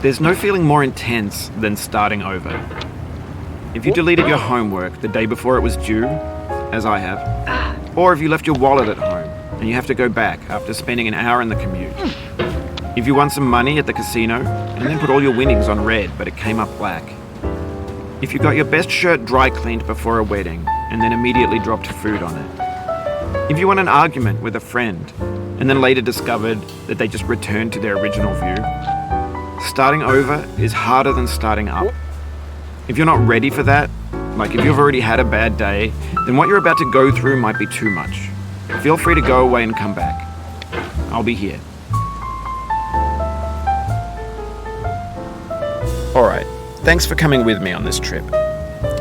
There's no feeling more intense than starting over. If you deleted your homework the day before it was due, as I have, or if you left your wallet at home and you have to go back after spending an hour in the commute. If you won some money at the casino and then put all your winnings on red but it came up black. If you got your best shirt dry cleaned before a wedding and then immediately dropped food on it. If you won an argument with a friend and then later discovered that they just returned to their original view. Starting over is harder than starting up. If you're not ready for that, like if you've already had a bad day, then what you're about to go through might be too much. Feel free to go away and come back. I'll be here. Alright, thanks for coming with me on this trip.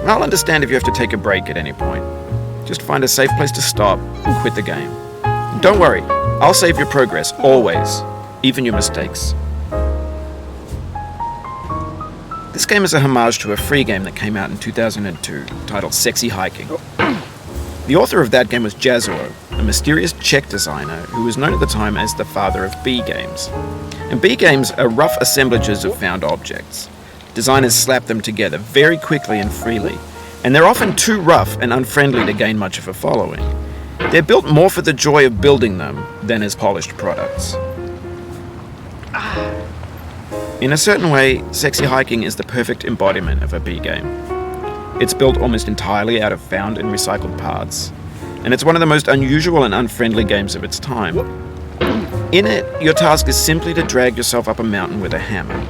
I'll understand if you have to take a break at any point. Just find a safe place to stop and quit the game. And don't worry, I'll save your progress, always, even your mistakes. This game is a homage to a free game that came out in 2002, titled Sexy Hiking. The author of that game was Jazuo, a mysterious Czech designer who was known at the time as the father of B games. And B games are rough assemblages of found objects. Designers slap them together very quickly and freely, and they're often too rough and unfriendly to gain much of a following. They're built more for the joy of building them than as polished products. In a certain way, Sexy Hiking is the perfect embodiment of a B game. It's built almost entirely out of found and recycled parts, and it's one of the most unusual and unfriendly games of its time. In it, your task is simply to drag yourself up a mountain with a hammer.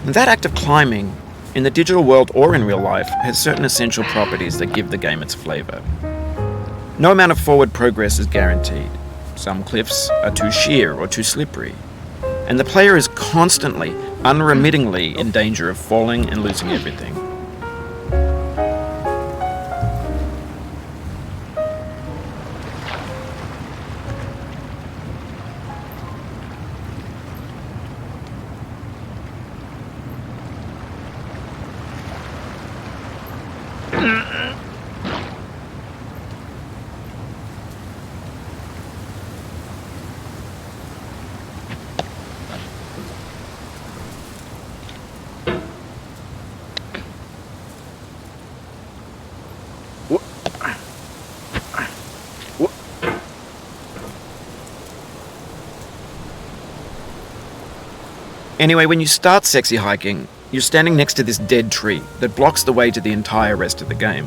And that act of climbing, in the digital world or in real life, has certain essential properties that give the game its flavor. No amount of forward progress is guaranteed. Some cliffs are too sheer or too slippery. And the player is constantly, unremittingly in danger of falling and losing everything. Anyway, when you start Sexy Hiking, you're standing next to this dead tree that blocks the way to the entire rest of the game.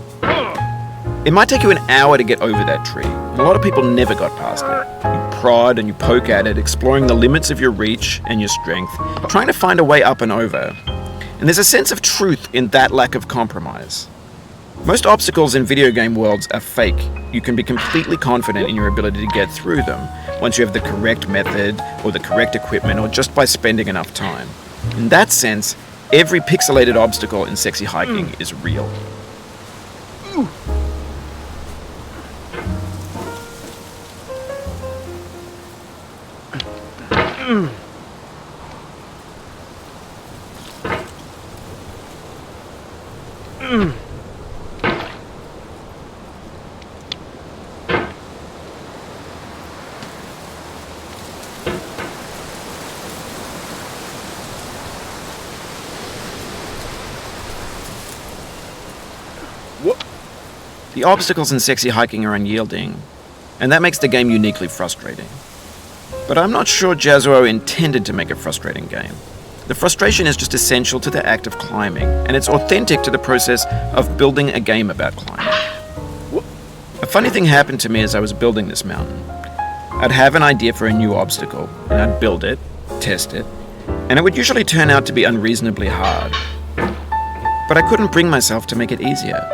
It might take you an hour to get over that tree, and a lot of people never got past it. You prod and you poke at it, exploring the limits of your reach and your strength, trying to find a way up and over. And there's a sense of truth in that lack of compromise. Most obstacles in video game worlds are fake. You can be completely confident in your ability to get through them once you have the correct method or the correct equipment or just by spending enough time. In that sense, every pixelated obstacle in Sexy Hiking is real. The obstacles in sexy hiking are unyielding, and that makes the game uniquely frustrating. But I'm not sure Jazuo intended to make a frustrating game. The frustration is just essential to the act of climbing, and it's authentic to the process of building a game about climbing. A funny thing happened to me as I was building this mountain. I'd have an idea for a new obstacle, and I'd build it, test it, and it would usually turn out to be unreasonably hard. But I couldn't bring myself to make it easier.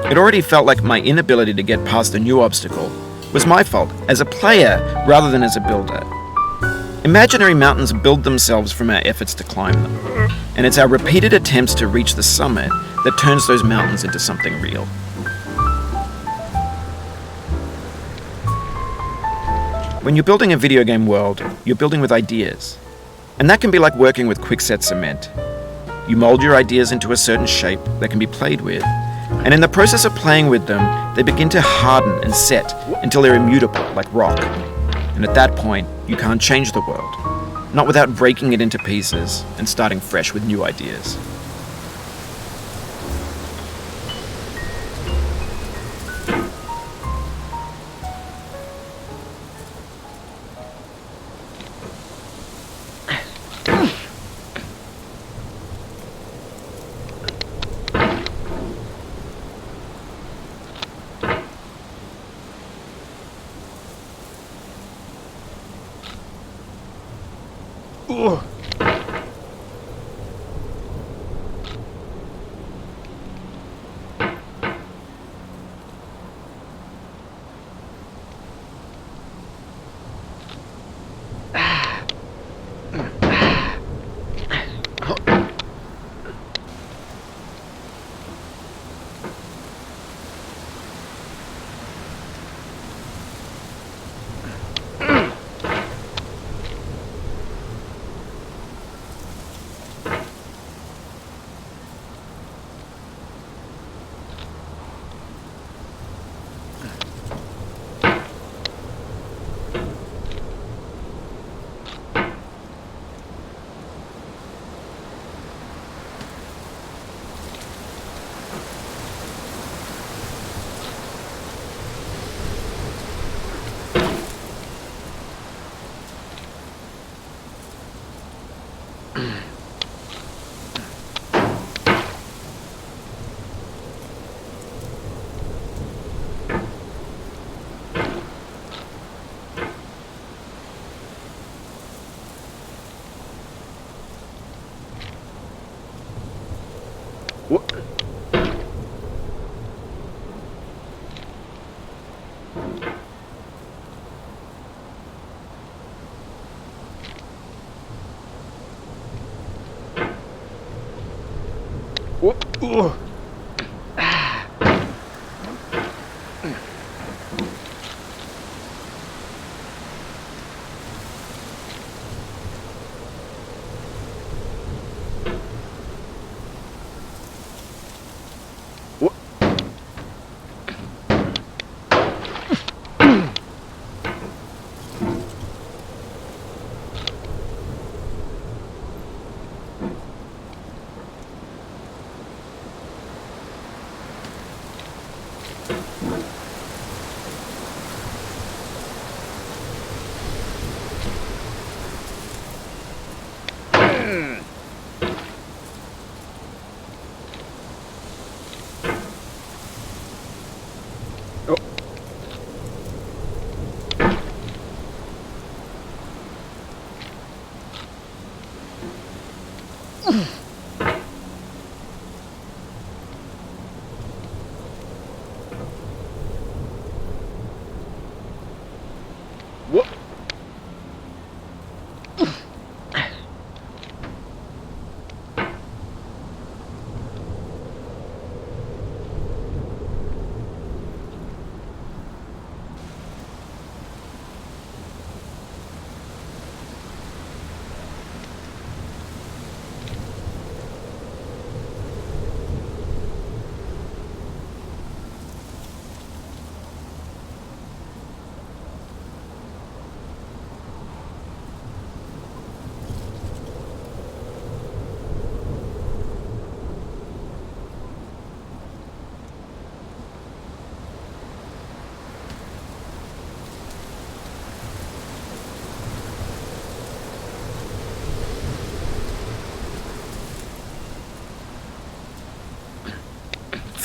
It already felt like my inability to get past a new obstacle was my fault as a player rather than as a builder. Imaginary mountains build themselves from our efforts to climb them, and it's our repeated attempts to reach the summit that turns those mountains into something real. When you're building a video game world, you're building with ideas. And that can be like working with quickset cement. You mold your ideas into a certain shape that can be played with, and in the process of playing with them, they begin to harden and set until they're immutable, like rock. And at that point, you can't change the world, not without breaking it into pieces and starting fresh with new ideas.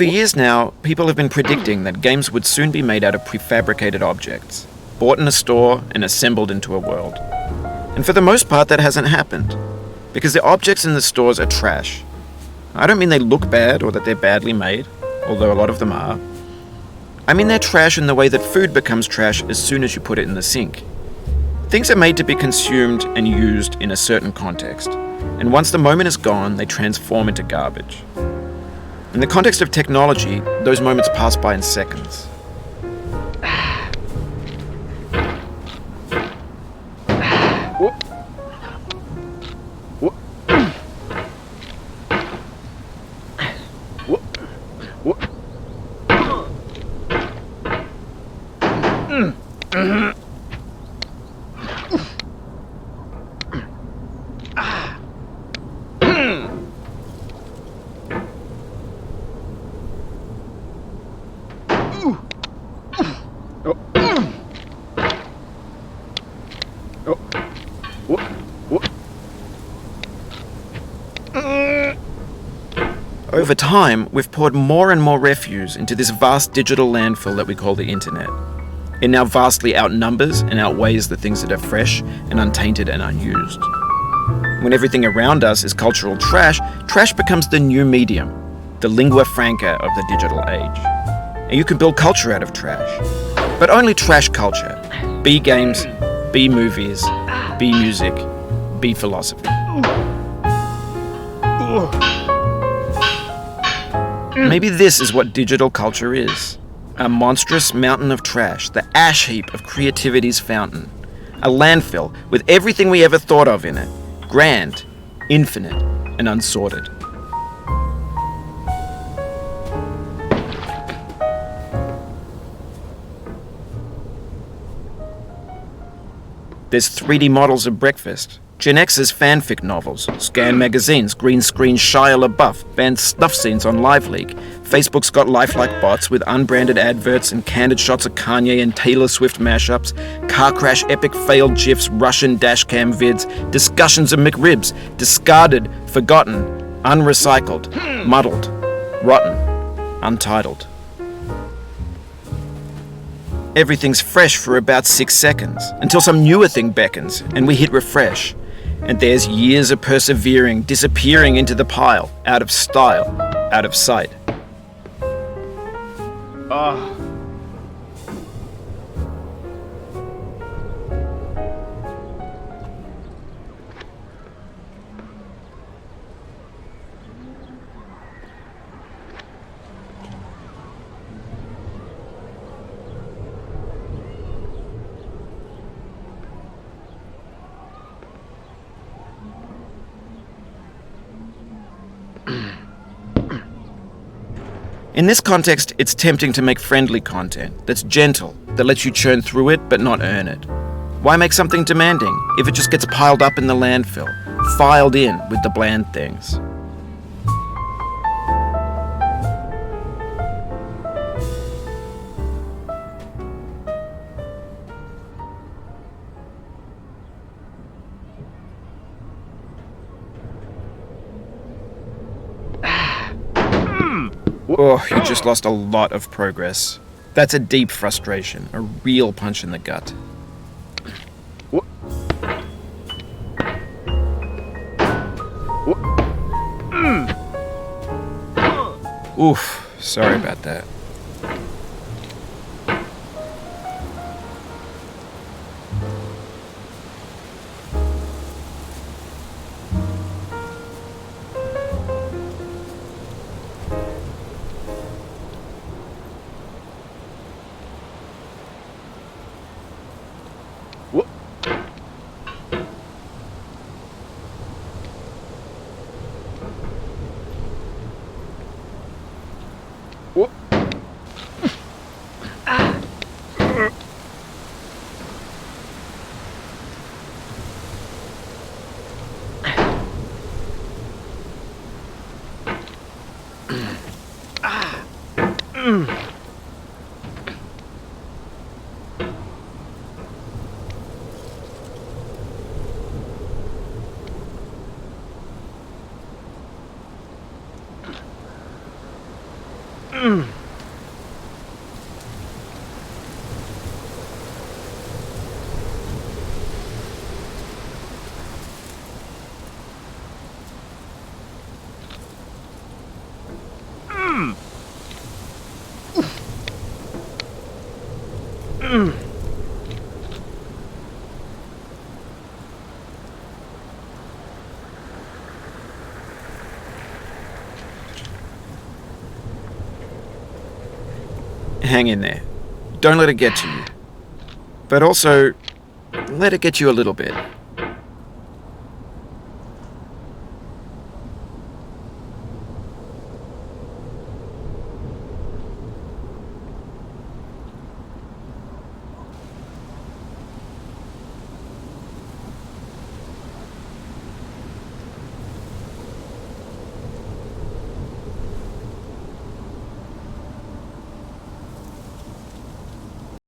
For years now, people have been predicting that games would soon be made out of prefabricated objects, bought in a store and assembled into a world. And for the most part, that hasn't happened, because the objects in the stores are trash. I don't mean they look bad or that they're badly made, although a lot of them are. I mean they're trash in the way that food becomes trash as soon as you put it in the sink. Things are made to be consumed and used in a certain context, and once the moment is gone, they transform into garbage. In the context of technology, those moments pass by in seconds. Over time, we've poured more and more refuse into this vast digital landfill that we call the internet. It now vastly outnumbers and outweighs the things that are fresh and untainted and unused. When everything around us is cultural trash, trash becomes the new medium, the lingua franca of the digital age. And you can build culture out of trash. But only trash culture. Be games, be movies, be music, be philosophy. Maybe this is what digital culture is. A monstrous mountain of trash, the ash heap of creativity's fountain. A landfill with everything we ever thought of in it. Grand, infinite, and unsorted. There's 3D models of breakfast, Gen X's fanfic novels, scan magazines, green screen Shia LaBeouf, banned snuff scenes on LiveLeak. Facebook's got lifelike bots with unbranded adverts and candid shots of Kanye and Taylor Swift mashups, car crash epic failed GIFs, Russian dashcam vids, discussions of McRibs, discarded, forgotten, unrecycled, muddled, rotten, untitled. Everything's fresh for about 6 seconds, until some newer thing beckons, and we hit refresh. And there's years of persevering, disappearing into the pile, out of style, out of sight. In this context, it's tempting to make friendly content that's gentle, that lets you churn through it but not earn it. Why make something demanding if it just gets piled up in the landfill, filed in with the bland things? Oh, you just lost a lot of progress. That's a deep frustration, a real punch in the gut. Oof, sorry about that. Hang in there. Don't let it get to you. But also, let it get you a little bit.